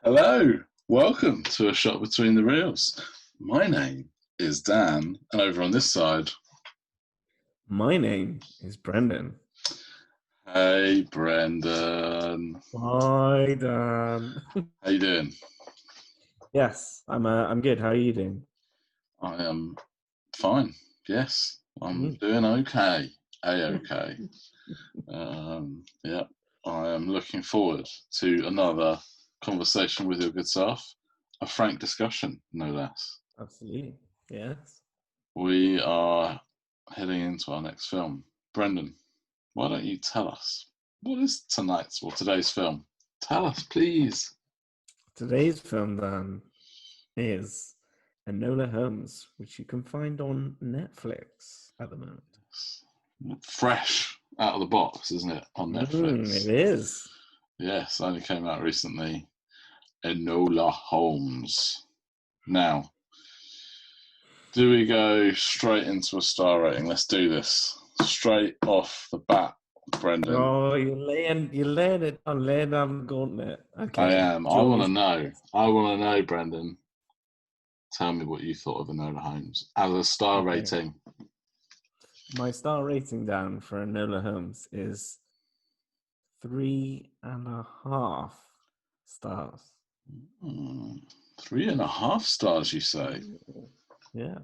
Hello, welcome to A Shot Between the Reels. My name is Dan, and over on this side, My name is Brendan. hey Brendan, Hi, Dan. how you doing? Yes, I'm good. How are you doing? I am fine. Yes, I'm Mm. doing okay. A-okay. Yeah, I am looking forward to another conversation with your good self, a frank discussion, no less. Absolutely. Yes. We are heading into our next film. Brendan, why don't you tell us what is tonight's or today's film? Tell us, please. Today's film then is Enola Holmes, which you can find on Netflix at the moment. Fresh out of the box, isn't it, on It Netflix? is. Yes, only came out recently. Enola Holmes. Now, do we go straight into a star rating? Let's do this. Straight off the bat, Brendan. Oh, you're laying it on, laying down the gauntlet. I Okay, am. I want Joy. to know. I want to know, Brendan. Tell me what you thought of Enola Holmes as a star Okay, rating. my star rating down for Enola Holmes is 3.5 stars. Hmm, 3.5 stars, you say? Yeah,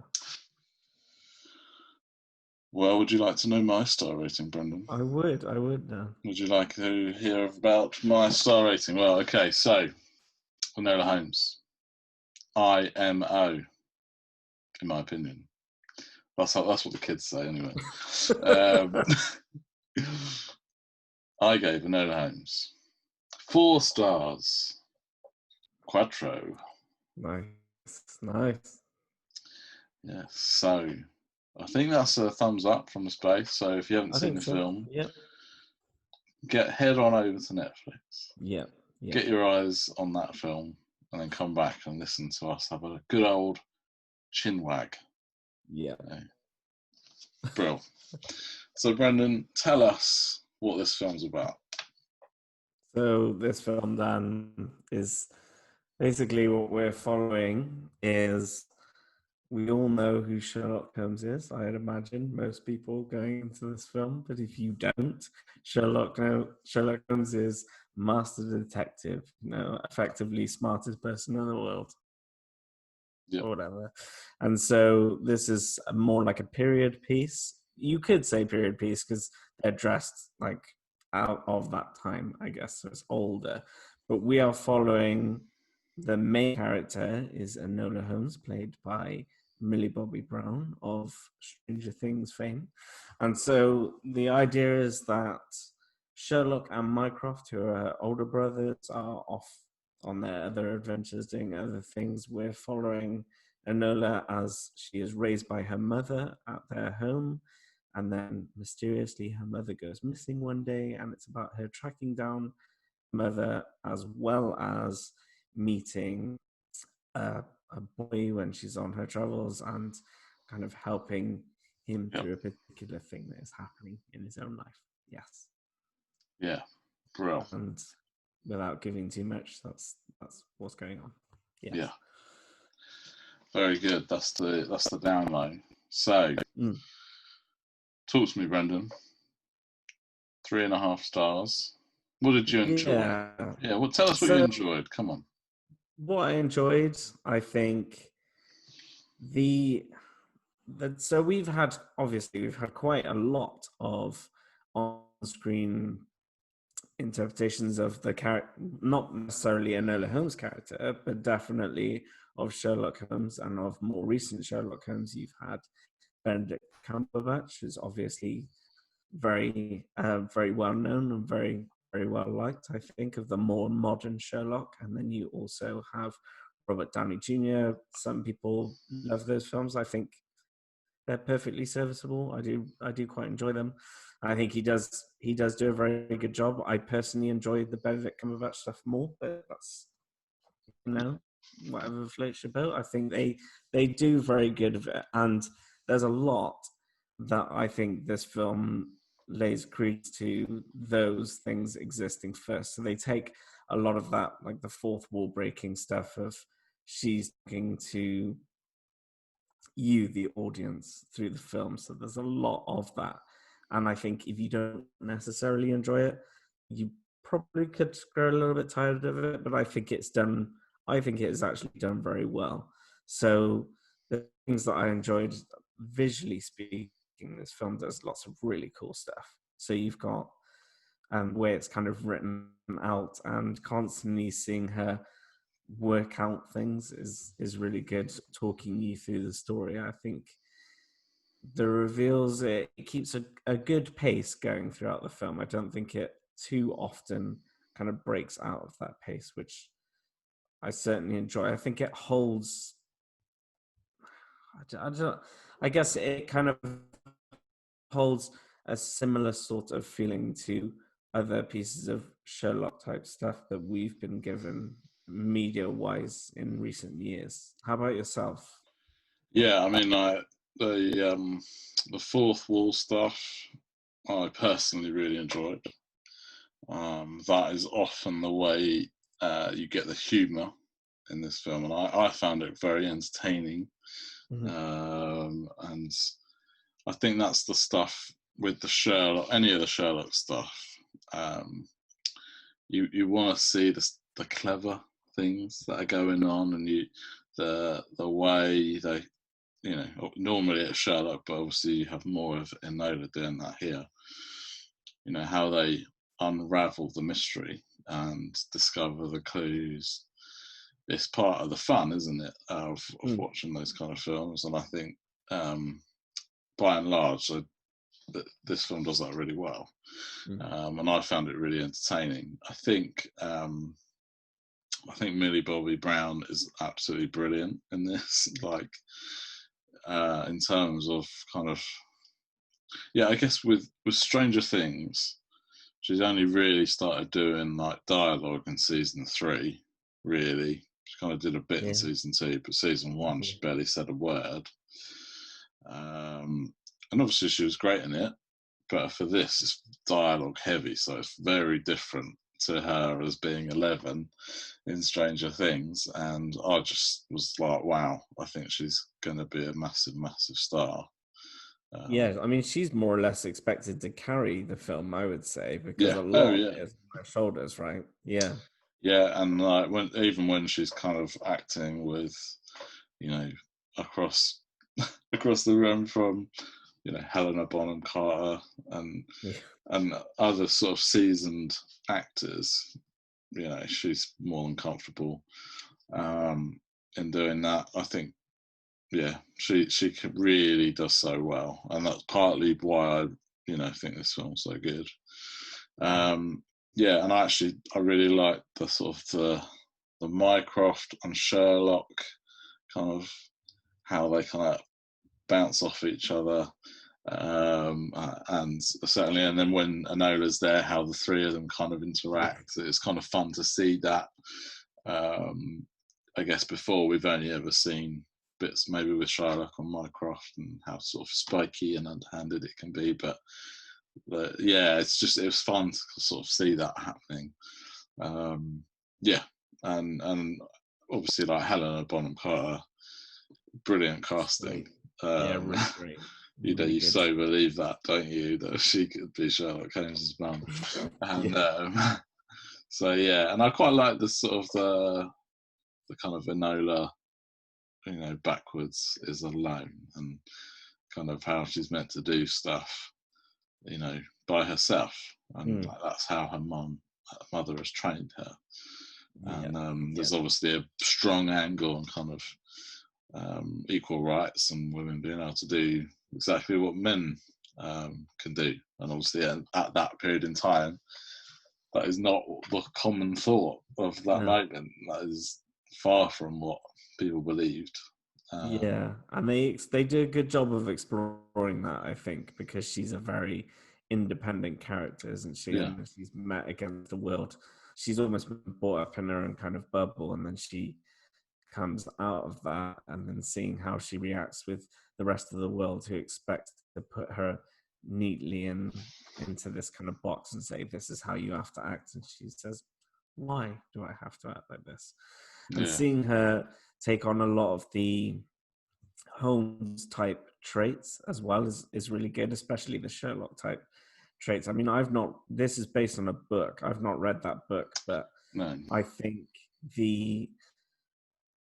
Well, would you like to know my star rating, Brendan? I would. I would now. Would you like to hear about my star rating? Well, okay, so Enola Holmes, IMO, in my opinion. That's what the kids say, anyway. Um, I gave Enola Holmes 4 stars, quattro. Nice, nice. Yes, so I think that's a thumbs up from the space. So if you haven't I seen think the so. film, Yep, get head on over to Netflix, yep, yep, get your eyes on that film, and then come back and listen to us have a good old chin wag. yep. Okay. Brill. So, Brendan, tell us what this film's about. So this film then is basically what we're following is we all know who Sherlock Holmes is. I'd imagine most people going into this film, but if you don't, Sherlock Holmes is master detective, effectively smartest person in the world. Yep. Or whatever. And so this is more like a period piece. You could say period piece because they're dressed like out of that time, I guess. So it's older. But we are following the main character is Enola Holmes, played by Millie Bobby Brown of Stranger Things fame. And so the idea is that Sherlock and Mycroft, who are her older brothers, are off on their other adventures, doing other things. We're following Enola as she is raised by her mother at their home, and then mysteriously her mother goes missing one day, and it's about her tracking down her mother as well as meeting a boy when she's on her travels and kind of helping him Yep. through a particular thing that is happening in his own life. Yes. Yeah. Brill. And without giving too much, that's what's going on. Yes. Yeah. Very good. That's the down low. So, Mm. talk to me, Brendan. 3.5 stars. What did you enjoy? Yeah. Yeah. Well, tell us what you So enjoyed. Come on. what I enjoyed, I think the so we've had quite a lot of on-screen interpretations of the character, not necessarily Enola Holmes' character, but definitely of Sherlock Holmes, and of more recent Sherlock Holmes. You've had Benedict Cumberbatch, who's obviously very well known and very well liked. I think of the more modern Sherlock, and then you also have Robert Downey Jr. Some people love those films. I think they're perfectly serviceable. I do quite enjoy them. I think he does do a very good job. I personally enjoy the Benedict Cumberbatch stuff more, but that's you know whatever floats your boat. I think they do very good of it, and there's a lot that I think this film lays credence to those things existing first. So they take a lot of that, like the fourth wall breaking stuff of she's talking to you, the audience, through the film. So there's a lot of that. And I think if you don't necessarily enjoy it, you probably could grow a little bit tired of it. But I think I think it is actually done very well. So the things that I enjoyed, visually speaking, this film does lots of really cool stuff. So you've got where it's kind of written out, and constantly seeing her work out things is really good, talking you through the story. I think the reveals, it keeps a good pace going throughout the film. I don't think it too often kind of breaks out of that pace, which I certainly enjoy. I think it holds, I guess it kind of holds a similar sort of feeling to other pieces of Sherlock type stuff that we've been given media wise in recent years. How about yourself? Yeah, I mean, the fourth wall stuff, I personally really enjoyed. That is often the way you get the humour in this film, and I found it very entertaining. Mhm. And I think that's the stuff with the Sherlock, any of the Sherlock stuff. Um, you want to see the clever things that are going on, and the way they, normally it's Sherlock, but obviously you have more of Enola doing that here. How they unravel the mystery and discover the clues. It's part of the fun, isn't it, of watching those kind of films? And I think, by and large, this film does that really well. And I found it really entertaining. I think Millie Bobby Brown is absolutely brilliant in this. Like, in terms of kind of, yeah, I guess with Stranger Things, she's only really started doing like dialogue in season 3. Really, she kind of did a bit in Yeah. season 2, but season 1 she barely said a word. And obviously she was great in it, but for this it's dialogue heavy, so it's very different to her as being 11 in Stranger Things. And I just was like, wow, I think she's going to be a massive, massive star. Yeah, I mean, she's more or less expected to carry the film, I would say, because Yeah. a Oh, lot of yeah. it is on her shoulders, right? Yeah. Yeah, and like even when she's kind of acting with, you know, across across the room from, Helena Bonham Carter and Yeah. other sort of seasoned actors, she's more than comfortable in doing that. I think, yeah, she really does so well, and that's partly why I think this film's so good. Yeah, and I really like the sort of the Mycroft and Sherlock kind of how they kind of bounce off each other, and certainly, and then when Enola's there, how the three of them kind of interact. It's kind of fun to see that. I guess before we've only ever seen bits maybe with Sherlock and Mycroft and how sort of spiky and underhanded it can be, but yeah, it was fun to sort of see that happening. Yeah, and obviously like Helena Bonham Carter, brilliant casting. Great. Yeah, really great. Really You good. so believe that, don't you, that she could be Sherlock Holmes's mum? And Yeah. so yeah, and I quite like the sort of the kind of Enola, backwards is alone, and kind of how she's meant to do stuff, by herself, and like, that's how her mother has trained her. Yeah. And Yeah. there's obviously a strong angle on kind of equal rights and women being able to do exactly what men can do. And obviously, at that period in time, that is not the common thought of that No. moment. That is far from what people believed. Yeah, and they do a good job of exploring that, I think, because she's a very independent character, isn't she? Yeah, And she's met against the world. She's almost been brought up in her own kind of bubble, and then she comes out of that, and then seeing how she reacts with the rest of the world who expect to put her neatly into this kind of box and say, this is how you have to act. And she says, why do I have to act like this? And Yeah, seeing her take on a lot of the Holmes type traits as well is really good, especially the Sherlock type traits. I mean, this is based on a book. I've not read that book, but no, I think the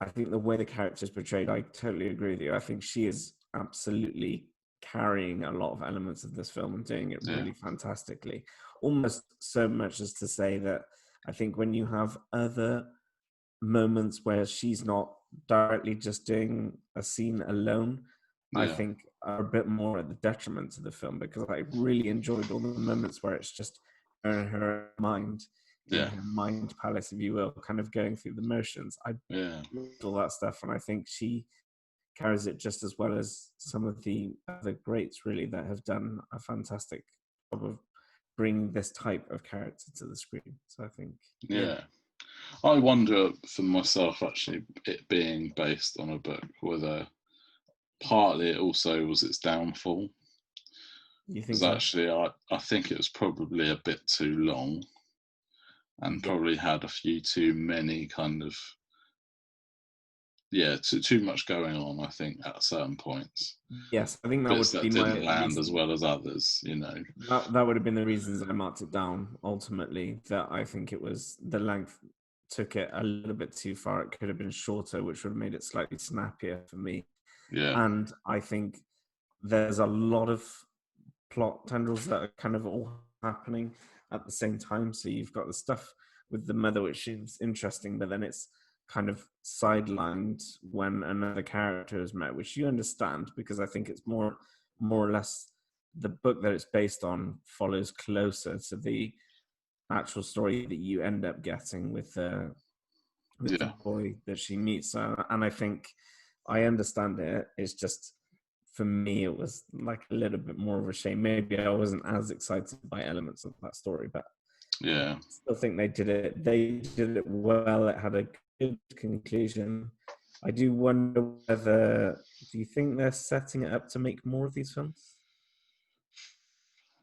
I think the way the character is portrayed, I totally agree with you. I think she is absolutely carrying a lot of elements of this film and doing it yeah, really fantastically. Almost so much as to say that I think when you have other moments where she's not directly just doing a scene alone, I yeah, think are a bit more at the detriment to the film, because I really enjoyed all the moments where it's just her in her mind, in yeah, her mind palace, if you will, kind of going through the motions. I yeah, loved all that stuff, and I think she carries it just as well as some of the other greats, really, that have done a fantastic job of bringing this type of character to the screen. So I think, yeah, yeah. I wonder for myself, actually, it being based on a book, whether partly it also was its downfall. you think Because so? actually, I think it was probably a bit too long and Yeah. probably had a few too many kind of, yeah, too much going on, I think, at certain points. Yes, I think that Bits would be that my didn't land as reason. well as others, you know. That would have been the reasons I marked it down ultimately. That I think it was the length took it a little bit too far. It could have been shorter, which would have made it slightly snappier for me. Yeah, And I think there's a lot of plot tendrils that are kind of all happening at the same time. So you've got the stuff with the mother, which is interesting, but then it's kind of sidelined when another character is met, which you understand, because I think it's more or less the book that it's based on follows closer to the actual story that you end up getting with the yeah, boy that she meets. And I think I understand it. It's just for me, it was like a little bit more of a shame. Maybe I wasn't as excited by elements of that story, but yeah. I still think they did it. They did it well. It had a good conclusion. I do wonder whether, do you think they're setting it up to make more of these films?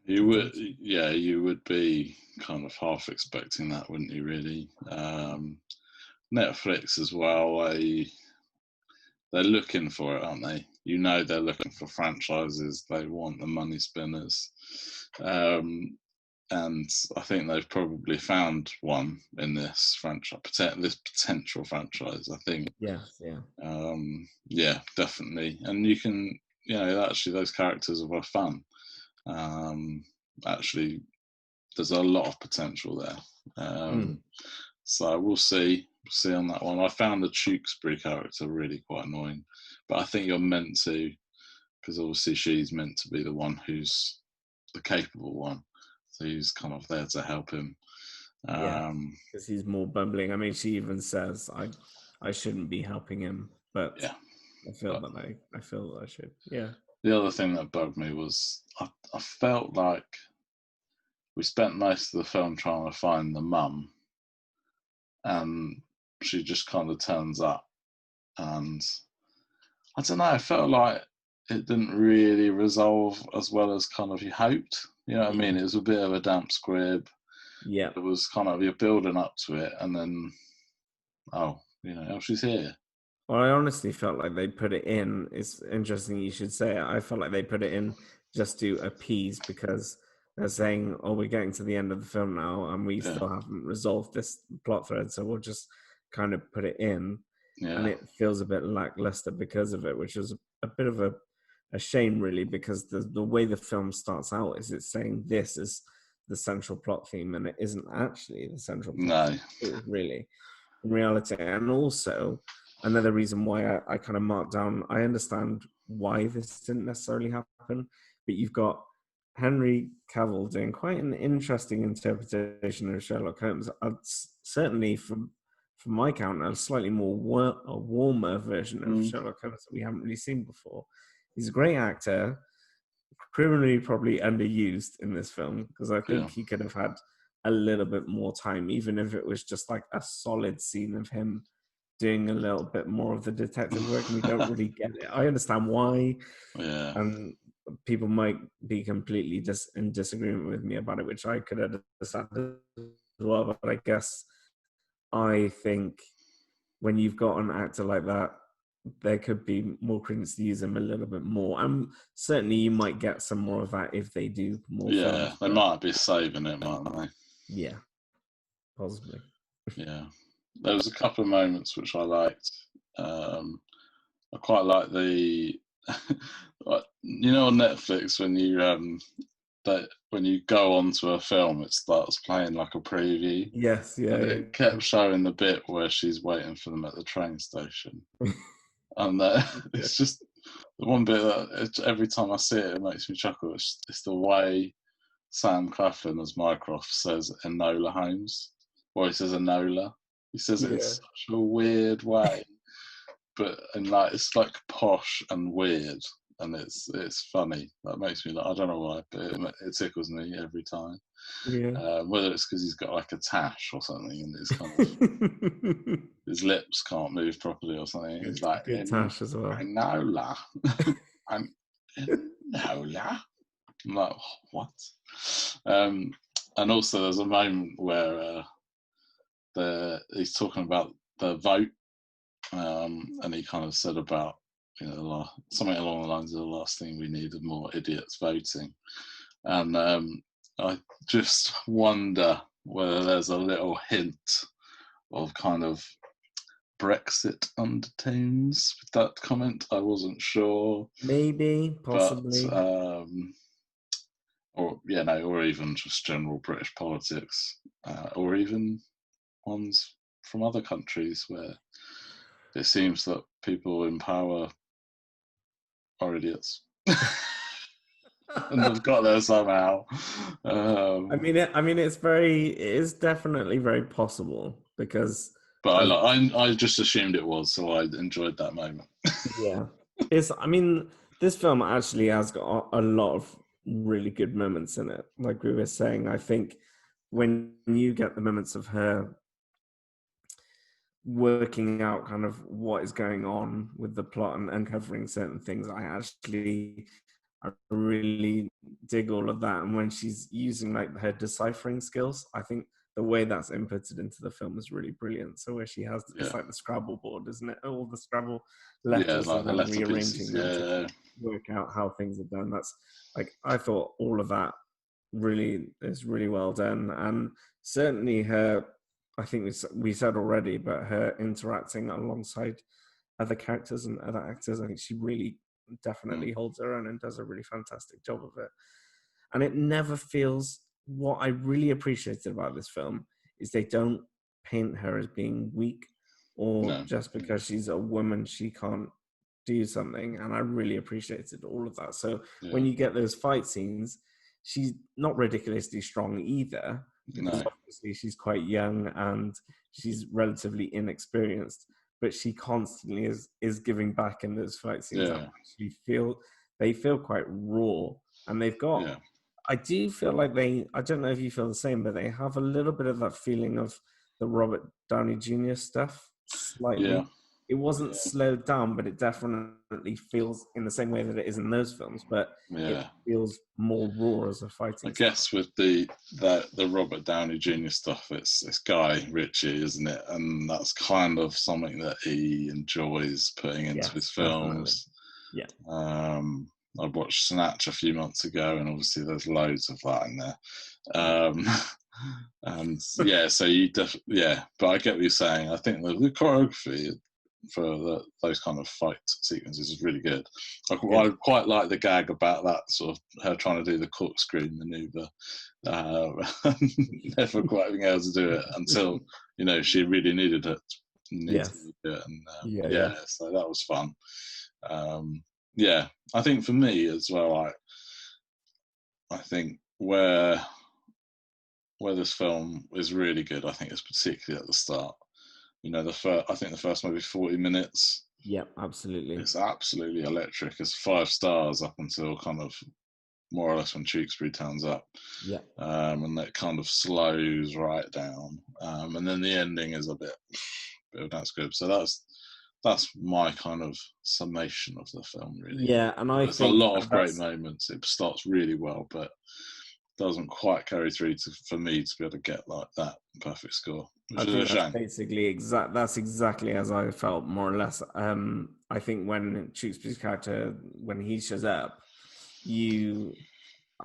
You would, Potentially. yeah, you would be kind of half expecting that, wouldn't you? Really, Netflix as well. They're looking for it, aren't they? You know, they're looking for franchises. They want the money spinners, and I think they've probably found one in this franchise, this potential franchise. I think, Yes, yeah. yeah, definitely. And you can, you know, actually, those characters were fun. Um, actually, there's a lot of potential there. Mm. So we'll see. We'll see on that one. I found the Tewkesbury character really quite annoying, but I think you're meant to, because obviously she's meant to be the one who's the capable one. So he's kind of there to help him. Yeah, Um, because he's more bumbling. I mean, she even says, I shouldn't be helping him, but yeah, but I feel that I should. Yeah. the other thing that bugged me was I felt like we spent most of the film trying to find the mum, and she just kind of turns up, and I don't know. I felt like it didn't really resolve as well as kind of you hoped. You know what I mean? Mm. It was a bit of a damp squib. Yeah. It was kind of you're building up to it, and then oh, you know, oh, she's here. Well, I honestly felt like they put it in. It's interesting you should say it. I felt like they put it in just to appease, because they're saying, "Oh, we're getting to the end of the film now, and we Yeah, still haven't resolved this plot thread, so we'll just kind of put it in." And yeah, it feels a bit lackluster because of it, which is a bit of a shame, really, because the way the film starts out is it's saying this is the central plot theme, and it isn't actually the central plot no, theme at all, really, in reality. And also, another reason why I kind of marked down, I understand why this didn't necessarily happen, but you've got Henry Cavill doing quite an interesting interpretation of Sherlock Holmes. Certainly, from my count, a slightly more a warmer version of mm, Sherlock Holmes that we haven't really seen before. He's a great actor, criminally probably underused in this film, because I yeah, think he could have had a little bit more time, even if it was just like a solid scene of him doing a little bit more of the detective work, and we don't really get it. I understand why, yeah, and people might be completely in disagreement with me about it, which I could understand as well. But I guess I think when you've got an actor like that, there could be more credence to use him a little bit more. And certainly you might get some more of that if they do more Yeah, films. they might be saving it, mightn't they? Yeah, possibly. Yeah. There was a couple of moments which I liked. I quite like the, you know, on Netflix when you go onto a film, it starts playing like a preview, Yes, yeah, and yeah. it kept showing the bit where she's waiting for them at the train station, and it's just the one bit that every time I see it, it makes me chuckle. It's the way Sam Claflin as Mycroft says Enola Holmes, or he says Enola. He says it in Yeah. such a weird way, but and like it's like posh and weird, and it's funny. That makes me laugh. I don't know why, but it tickles me every time. Yeah. Whether it's because he's got like a tash or something, and his kind of his lips can't move properly or something. He's like Good Tash as well. Enola, I'm Enola. I'm like, what? And also, there's a moment where he's talking about the vote, and he kind of said about, you know, something along the lines of the last thing we need are more idiots voting. And I just wonder whether there's a little hint of kind of Brexit undertones with that comment. I wasn't sure, Maybe, but possibly. or even just general British politics, or even ones from other countries where it seems that people in power are idiots. And they've got there somehow. I mean, it is definitely very possible because, But as I just assumed it was, so I enjoyed that moment. yeah, I mean, this film actually has got a lot of really good moments in it. Like we were saying, I think when you get the moments of her working out kind of what is going on with the plot and uncovering certain things, I really dig all of that. And when she's using like her deciphering skills, I think the way that's inputted into the film is really brilliant. So where she has, it's Yeah, like the Scrabble board, isn't it? All the Scrabble yeah, letters like and the then letter rearranging pieces. them to Yeah, work out how things are done. That's like, I thought all of that really is really well done. And certainly her, I think we said already, but her interacting alongside other characters and other actors, I think she really definitely holds her own and does a really fantastic job of it. And it never feels, what I really appreciated about this film is they don't paint her as being weak or no, just because she's a woman she can't do something. And I really appreciated all of that. So yeah, when you get those fight scenes, she's not ridiculously strong either, because no, obviously she's quite young and she's relatively inexperienced, but she constantly is giving back in those fight scenes that yeah, actually feel quite raw. And they've got, yeah, I do feel like I don't know if you feel the same, but they have a little bit of that feeling of the Robert Downey Jr. stuff yeah, slightly. It wasn't yeah, slowed down, but it definitely feels in the same way that it is in those films, but it yeah. feels more raw as a I fighting style. guess with the Robert Downey Jr. stuff, it's Guy Ritchie, isn't it? And that's kind of something that he enjoys putting into his Yes, definitely. films. Yeah. I watched Snatch a few months ago, and obviously there's loads of that in there. Um, and yeah, so but I get what you're saying. I think the choreography for those kind of fight sequences is really good. I quite like the gag about that sort of her trying to do the corkscrew maneuver, never quite being able to do it until she really needed it. Yes. To do it, and Yeah, yeah. yeah, so that was fun. Yeah, I think for me as well, I think where this film is really good, I think is particularly at the start. I think the first maybe 40 minutes, Yeah, absolutely. it's absolutely electric. It's 5 stars up until kind of more or less when Tewkesbury turns up, Yeah. and that kind of slows right down, and then the ending is a bit that's good. So that's my kind of summation of the film, really. Yeah, and I There's a think lot of great that's moments. It starts really well, but doesn't quite carry through for me to be able to get like that perfect score, I which is a think that's shame. basically that's exactly as I felt, more or less. I think when Shakespeare's character, when he shows up, you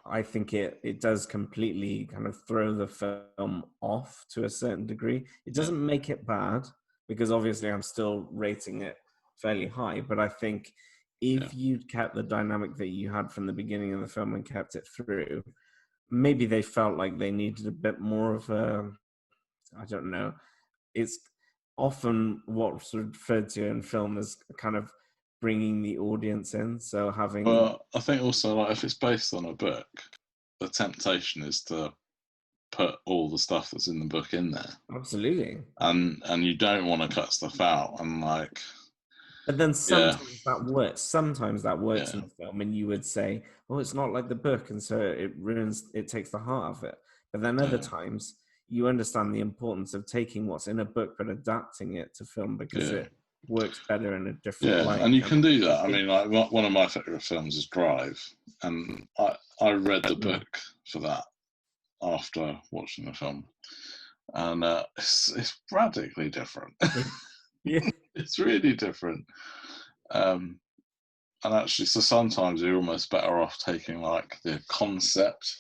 I think it does completely kind of throw the film off to a certain degree. It Yeah, doesn't make it bad, because obviously I'm still rating it fairly high, but I think yeah. if you'd kept the dynamic that you had from the beginning of the film and kept it through, maybe they felt like they needed a bit more of a, I don't know. It's often what's referred to in film as kind of bringing the audience in. So having, Well, I think also, like, if it's based on a book, the temptation is to put all the stuff that's in the book in there, absolutely. and you don't want to cut stuff out. And like, But then yeah, sometimes that works. Sometimes that works in yeah, a film, and you would say, "Oh, it's not like the book," and so it ruins. It takes the heart of it. But then other yeah, times, you understand the importance of taking what's in a book but adapting it to film, because yeah, it works better in a different yeah. light. And you And can do I that. I think, mean, like, one of my favorite films is Drive, and I read the mm, book for that after watching the film, and it's radically different. yeah, It's really different. Um, and actually, so sometimes you're almost better off taking like the concept.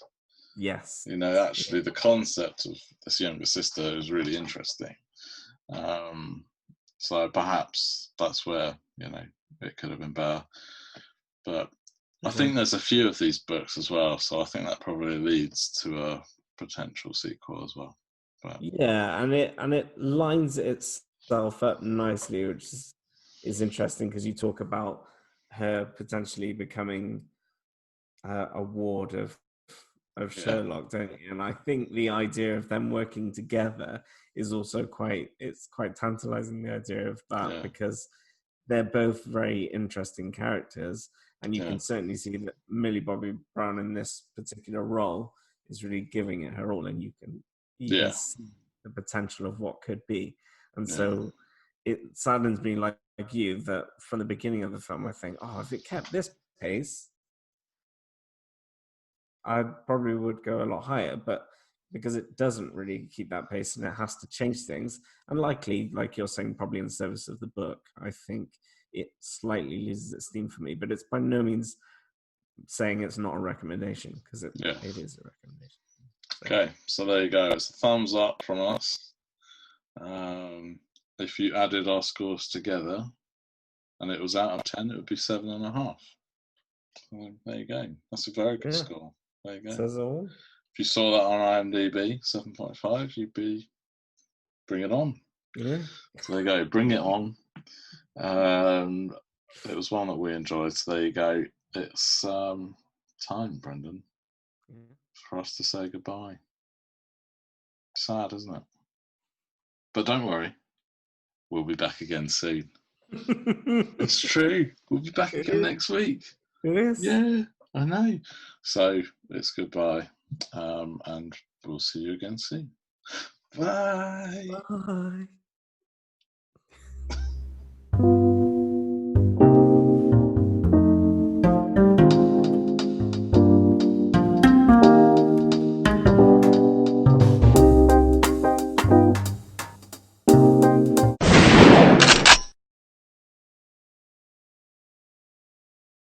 yes, Actually, the concept of this younger sister is really interesting. Um, so perhaps that's where it could have been better. But I yeah. think there's a few of these books as well, so I think that probably leads to a potential sequel as well. But Yeah, and it lines itself up nicely, which is interesting, because you talk about her potentially becoming a ward of yeah, Sherlock, don't you? And I think the idea of them working together is also quite tantalizing, the idea of that, yeah, because they're both very interesting characters, and you yeah, can certainly see that Millie Bobby Brown in this particular role is really giving it her all, and you can yeah, see the potential of what could be. And yeah, so it saddens me, like you, that from the beginning of the film I think, oh, if it kept this pace, I probably would go a lot higher, but because it doesn't really keep that pace and it has to change things, and likely, like you're saying, probably in the service of the book, I think it slightly loses its steam for me. But it's by no means saying it's not a recommendation, because it, yeah. it is a recommendation. So Okay, so there you go. It's a thumbs up from us. If you added our scores together and it was out of 10, it would be 7.5. So there you go. That's a very good yeah, score. There you go. says all. If you saw that on IMDb, 7.5, you'd be bring it on. Yeah. So there you go, bring it on. Um, it was one that we enjoyed. So there you go. It's time, Brendan, Yeah. for us to say goodbye. Sad, isn't it? But don't worry, we'll be back again soon. It's true. We'll be back It again is. next week. It is. Yeah, I know. So it's goodbye, and we'll see you again soon. Bye. Bye.